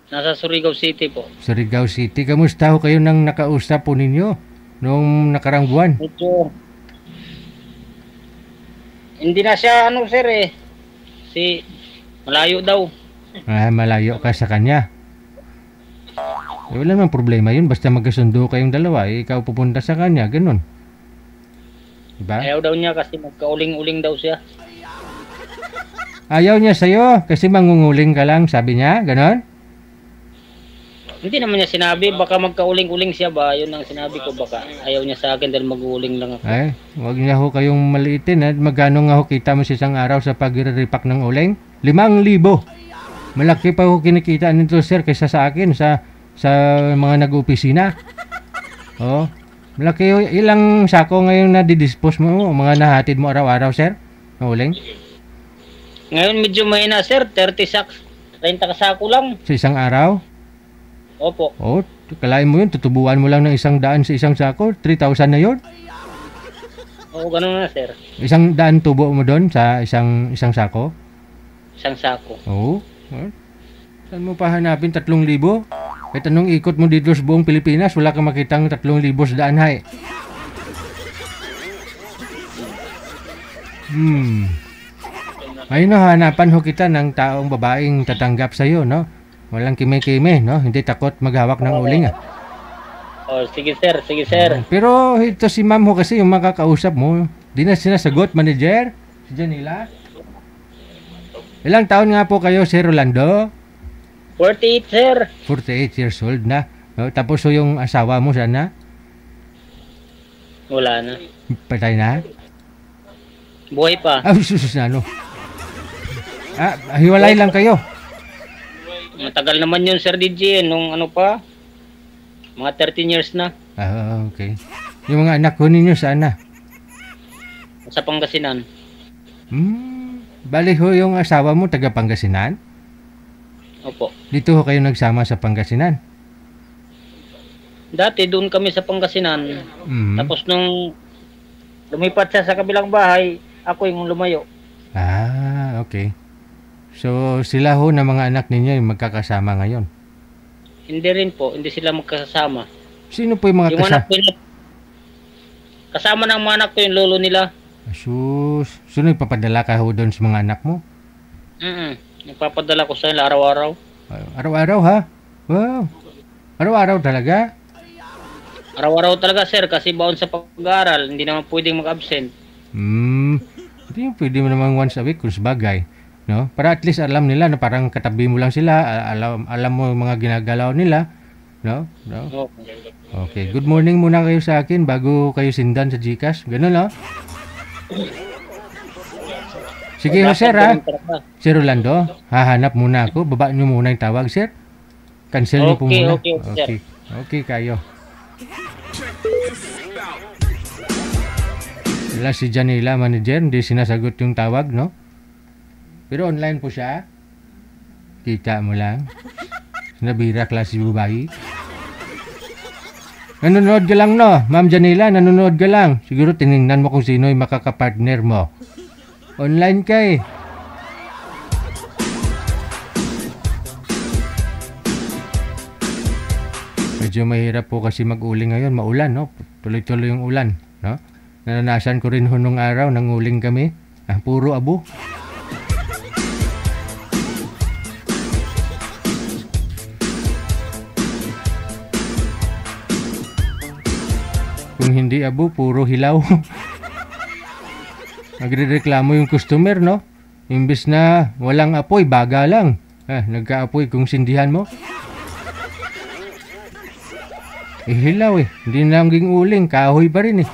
Nasa Surigao City po. Surigao City. Kamusta ho kayo nang nakausap po ninyo noong nakarang buwan? Medyo, hindi na siya ano sir eh. Si malayo daw. Malayo ka sa kanya. Wala namang problema yun. Basta magkasundo kayong dalawa, ikaw pupunta sa kanya. Ganun. Diba? Ayaw daw niya kasi magkauling-uling daw siya. Ayaw niya sa'yo kasi mangunguling ka lang, sabi niya. Ganon? Hindi naman niya sinabi, baka magkauling-uling siya ba? Yun ang sinabi ko, baka ayaw niya sa akin dahil mag-uuling lang ako. Ay, wag niya ho kayong maliitin. Magkano nga ho kita mo sa isang araw sa pagre-repack ng uling? 5,000. Malaki pa ho kinikita nito sir kaysa sa akin sa mga nag-opisina. Oh, malaki ho. Ilang sako ngayon na didispose mo, mga nahatid mo araw-araw sir? Ng uling? Ngayon medyo mahina sir, 30 sacks. 30 kasako lang. Sa isang araw? Opo. Oh, kalain mo yun, tutubuan mo lang ng 100 sa isang sako, 3,000 na yun. Oo, ganun na sir. 100 tubo mo doon sa isang sako? Isang sako. Oo. Oh. Saan mo pa hanapin 3,000? Kahit anong ikot mo dito sa buong Pilipinas, wala kang makitang 3,000 sa daan hay. Ayun, hanapan ho kita ng taong babaeng tatanggap sa'yo, no? Walang kime-kime, no? Hindi takot maghawak ng uling, ah. Oh, sige sir, sige sir. Pero ito si ma'am ho kasi yung makakausap mo, di na sinasagot, manager? Si Janila? Ilang taon nga po kayo, Sir Rolando? 48 sir. 48 years old na. No? Tapos so yung asawa mo sana? Wala na. Patay na? Buhay pa. Susus na, no? Hiwalay lang kayo. Matagal naman yun sir DJ, nung ano pa. Mga 13 years na. Okay. Yung mga anak ko ninyo sana? Sa Pangasinan. Bali ho yung asawa mo taga Pangasinan? Opo. Dito ho kayo nagsama sa Pangasinan? Dati doon kami sa Pangasinan. Tapos nung lumipat siya sa kabilang bahay, ako yung lumayo. Okay. So sila ho na mga anak ninyo yung magkakasama ngayon? Hindi rin po, hindi sila magkasama. Sino po yung mga kasama ng mga anak ko yung lolo nila. Sus, sino ipapadala ka ho doon sa mga anak mo? Nagpapadala ko sa nila araw-araw. Araw-araw ha? Wow. Araw-araw talaga? Araw-araw talaga sir, kasi baon sa pag-aaral, hindi naman pwedeng mag-absent. Hindi pwede mo naman once a week kung sabagay. No? Para at least alam nila na parang katabi mo lang sila, alam mo yung mga ginagalaw nila. No? Okay, good morning muna kayo sa akin bago kayo sindan sa GCash. Ganun, no? Sige ho, sir, ha? Sir Rolando, hahanap muna ako. Baba nyo muna yung tawag, sir. Cancel nyo po muna. Okay, kayo. Wala si Janila, manager. Hindi sinasagot yung tawag, no? Pero online po siya. Kita mo lang. Nabira klase babae. Nanonood ka lang, no? Ma'am Janila, nanonood ka lang. Siguro tinignan mo kung sino yung makakapartner mo. Online ka eh. Medyo mahirap po kasi mag-uling ngayon. Maulan, no? Tuloy-tuloy yung ulan, no? Naranasan ko rin ho nung araw, nanguling kami. Puro abo. Kung hindi abo, puro hilaw. Nagre-reklamo yung customer, no? Imbis na walang apoy, baga lang. Nagka-apoy kung sindihan mo. Hilaw eh. Hindi naging uling, kahoy pa rin eh.